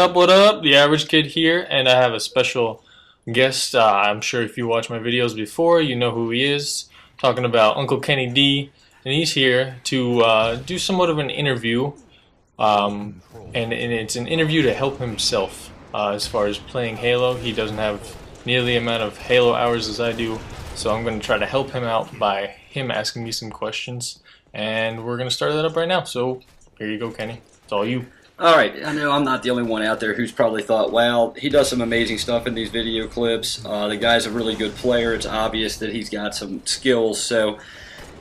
up, what up? The Average Kid here, and I have a special guest. I'm sure if you watched my videos before, you know who he is. Talking about Uncle Kenny D, and he's here to do somewhat of an interview, and it's an interview to help himself as far as playing Halo. He doesn't have nearly the amount of Halo hours as I do, so I'm going to try to help him out by him asking me some questions, and we're going to start that up right now. So here you go, Kenny. It's all you. Alright, I know I'm not the only one out there who's probably thought, well, he does some amazing stuff in these video clips. The guy's a really good player. It's obvious that he's got some skills. So,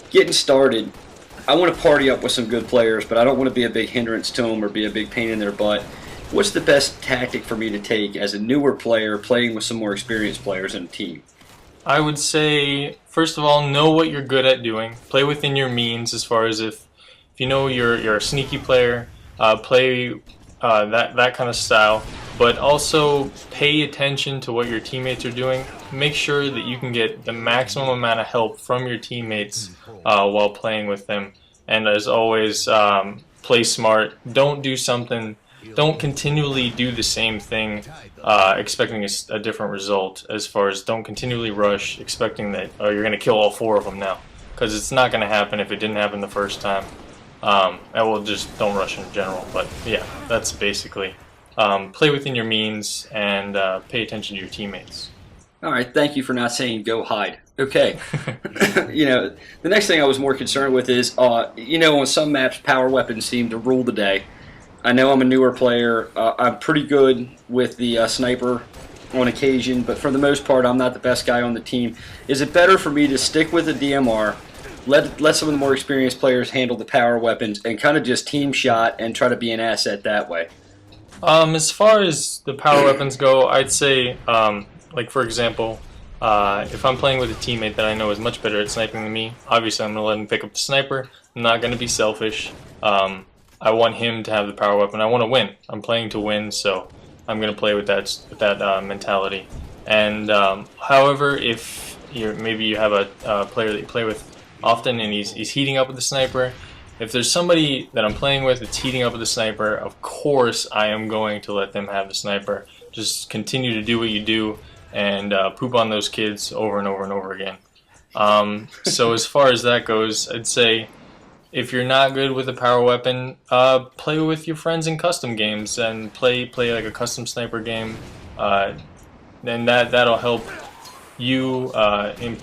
getting started, I want to party up with some good players, but I don't want to be a big hindrance to them or be a big pain in their butt. What's the best tactic for me to take as a newer player playing with some more experienced players in a team? I would say, first of all, know what you're good at doing. Play within your means as far as if you know you're a sneaky player. Play that kind of style, but also pay attention to what your teammates are doing. Make sure that you can get the maximum amount of help from your teammates while playing with them. And as always, play smart. Don't do something. Don't continually do the same thing expecting a different result. As far as don't continually rush expecting that you're going to kill all four of them now, because it's not going to happen if it didn't happen the first time. And we'll just don't rush in general, but yeah, that's basically play within your means and pay attention to your teammates. Alright, thank you for not saying go hide. Okay. The next thing I was more concerned with is, on some maps, power weapons seem to rule the day. I know I'm a newer player. I'm pretty good with the sniper on occasion, but for the most part, I'm not the best guy on the team. Is it better for me to stick with the DMR, let some of the more experienced players handle the power weapons, and kind of just team shot and try to be an asset that way? As far as the power weapons go, I'd say, like for example, if I'm playing with a teammate that I know is much better at sniping than me, obviously I'm going to let him pick up the sniper. I'm not going to be selfish. I want him to have the power weapon. I want to win. I'm playing to win, so I'm going to play with that mentality. And however, if maybe you have a player that you play with often and he's heating up with the sniper, if there's somebody that I'm playing with that's heating up with the sniper, of course I am going to let them have the sniper. Just continue to do what you do and poop on those kids over and over and over again. So as far as that goes, I'd say if you're not good with a power weapon, play with your friends in custom games and play like a custom sniper game. Then that'll help you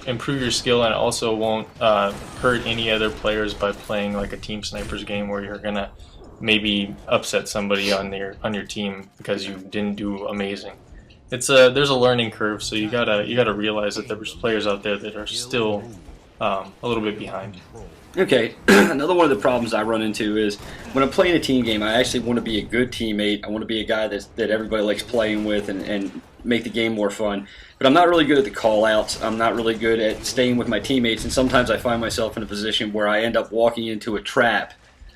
improve your skill, and it also won't hurt any other players by playing like a team snipers game where you're gonna maybe upset somebody on your team because you didn't do amazing. There's a learning curve, so you gotta realize that there's players out there that are still a little bit behind. Okay, another one of the problems I run into is when I'm playing a team game, I actually want to be a good teammate. I want to be a guy that everybody likes playing with and make the game more fun. But I'm not really good at the call-outs. I'm not really good at staying with my teammates, and sometimes I find myself in a position where I end up walking into a trap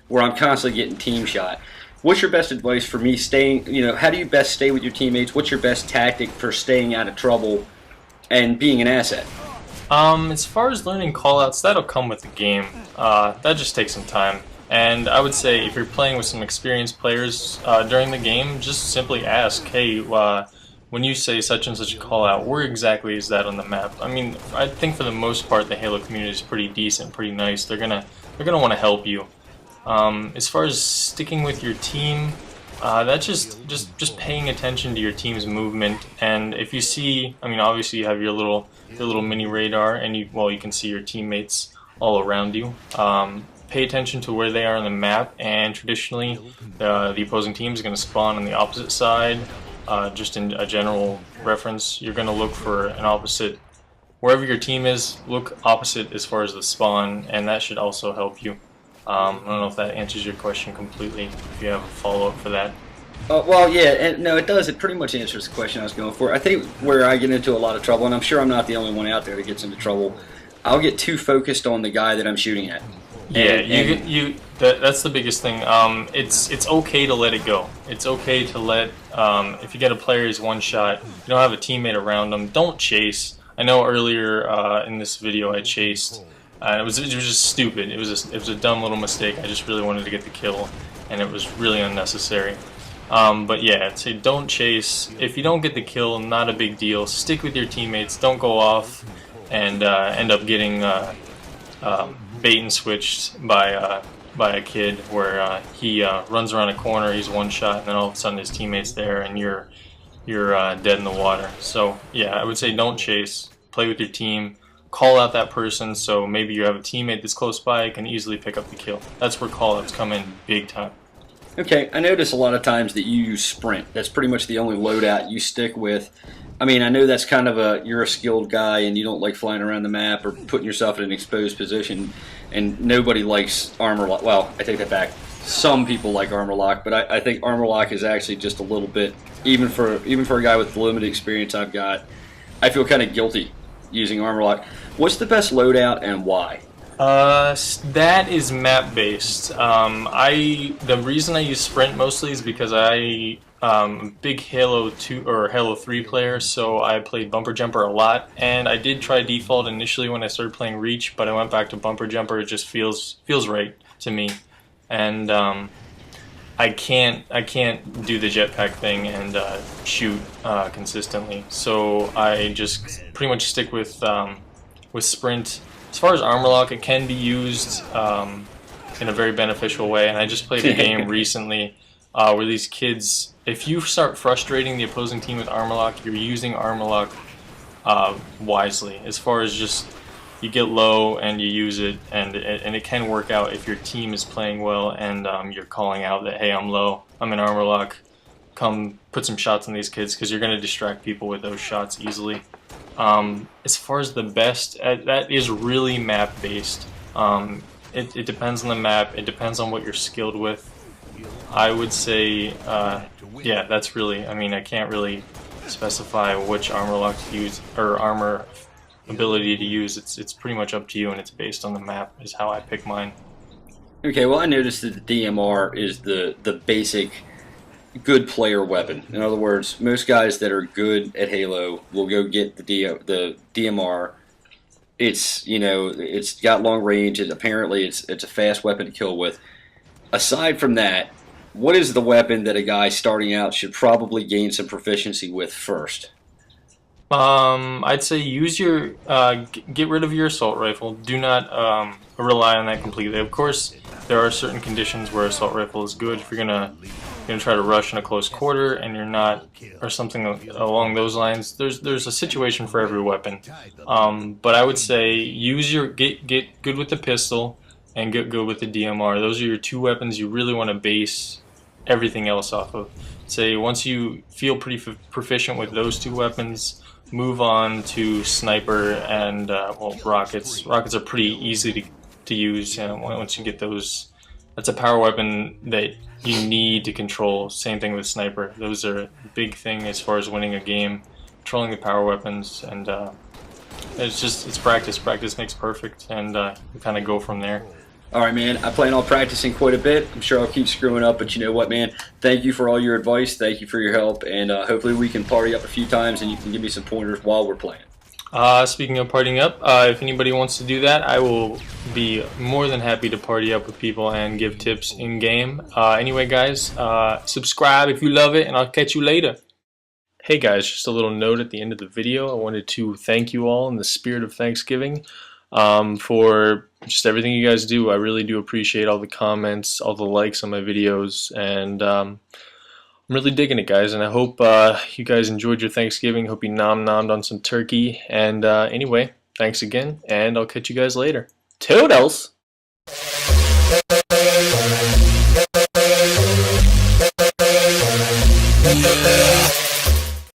where I'm constantly getting team shot. What's your best advice for me staying, how do you best stay with your teammates? What's your best tactic for staying out of trouble and being an asset? As far as learning callouts, that'll come with the game. That just takes some time. And I would say if you're playing with some experienced players during the game, just simply ask, hey, when you say such and such a callout, where exactly is that on the map? I mean, I think for the most part the Halo community is pretty decent, pretty nice. They're gonna want to help you. As far as sticking with your team, that's just paying attention to your team's movement. And if you see, I mean, obviously you have your little mini radar, and you can see your teammates all around you. Pay attention to where they are on the map, and traditionally the opposing team is going to spawn on the opposite side. Just in a general reference, you're going to look for an opposite, wherever your team is, look opposite as far as the spawn, and that should also help you. I don't know if that answers your question completely, if you have a follow-up for that. Well, yeah, and no, it does. It pretty much answers the question I was going for. I think where I get into a lot of trouble, and I'm sure I'm not the only one out there that gets into trouble, I'll get too focused on the guy that I'm shooting at. Yeah, that's the biggest thing. It's okay to let it go. It's okay to let, if you get a player who's one shot, you don't have a teammate around them, don't chase. I know earlier in this video I chased. It was just stupid. It was a dumb little mistake. I just really wanted to get the kill, and it was really unnecessary. But yeah, I'd say don't chase. If you don't get the kill, not a big deal. Stick with your teammates. Don't go off and end up getting bait and switched by a kid where he runs around a corner, he's one shot, and then all of a sudden his teammate's there and you're dead in the water. So yeah, I would say don't chase. Play with your team. Call out that person, so maybe you have a teammate that's close by, can easily pick up the kill. That's where call-outs come in big time. Okay, I notice a lot of times that you use sprint. That's pretty much the only loadout you stick with. I mean, I know that's kind of you're a skilled guy and you don't like flying around the map or putting yourself in an exposed position, and nobody likes armor lock. Well, I take that back. Some people like armor lock, but I think armor lock is actually just a little bit, even for a guy with the limited experience I've got, I feel kind of guilty using armor lock. What's the best loadout and why? That is map based. The reason I use sprint mostly is because I'm a big Halo 2 or Halo 3 player, so I played bumper jumper a lot, and I did try default initially when I started playing Reach, but I went back to bumper jumper. It just feels right to me, and I can't do the jetpack thing and shoot consistently, so I just pretty much stick with sprint. As far as armor lock, it can be used in a very beneficial way, and I just played a game recently where these kids, if you start frustrating the opposing team with armor lock, you're using armor lock wisely. As far as just you get low and you use it, and it can work out if your team is playing well and you're calling out that, hey, I'm low, I'm in armor lock, come put some shots on these kids, because you're going to distract people with those shots easily. As far as the best, that is really map based. It depends on the map, it depends on what you're skilled with. I would say, yeah, that's really, I mean, I can't really specify which armor lock to use, or armor ability to use. It's pretty much up to you, and it's based on the map is how I pick mine. Okay, well, I noticed that the DMR is the basic good player weapon. In other words, most guys that are good at Halo will go get the DMR. It's, you know, it's got long range, and apparently it's a fast weapon to kill with. Aside from that, what is the weapon that a guy starting out should probably gain some proficiency with first? I'd say use your get rid of your assault rifle. Do not rely on that completely. Of course, there are certain conditions where assault rifle is good. If you're gonna try to rush in a close quarter and you're not, or something along those lines, there's a situation for every weapon. But I would say use your get good with the pistol and get good with the DMR. Those are your two weapons you really want to base everything else off of. Say once you feel pretty proficient with those two weapons, move on to sniper and well, rockets. Rockets are pretty easy to use once you get those. That's a power weapon that you need to control. Same thing with sniper. Those are a big thing as far as winning a game, controlling the power weapons, and it's practice. Practice makes perfect, and you kind of go from there. All right, man. I plan on practicing quite a bit. I'm sure I'll keep screwing up, but you know what, man? Thank you for all your advice. Thank you for your help, and hopefully we can party up a few times, and you can give me some pointers while we're playing. Speaking of partying up, if anybody wants to do that, I will be more than happy to party up with people and give tips in game. Anyway, guys, subscribe if you love it, and I'll catch you later. Hey guys, just a little note at the end of the video. I wanted to thank you all in the spirit of Thanksgiving for just everything you guys do. I really do appreciate all the comments, all the likes on my videos, and I'm really digging it, guys, and I hope you guys enjoyed your Thanksgiving. Hope you nommed on some turkey, and anyway, thanks again, and I'll catch you guys later. Toodles!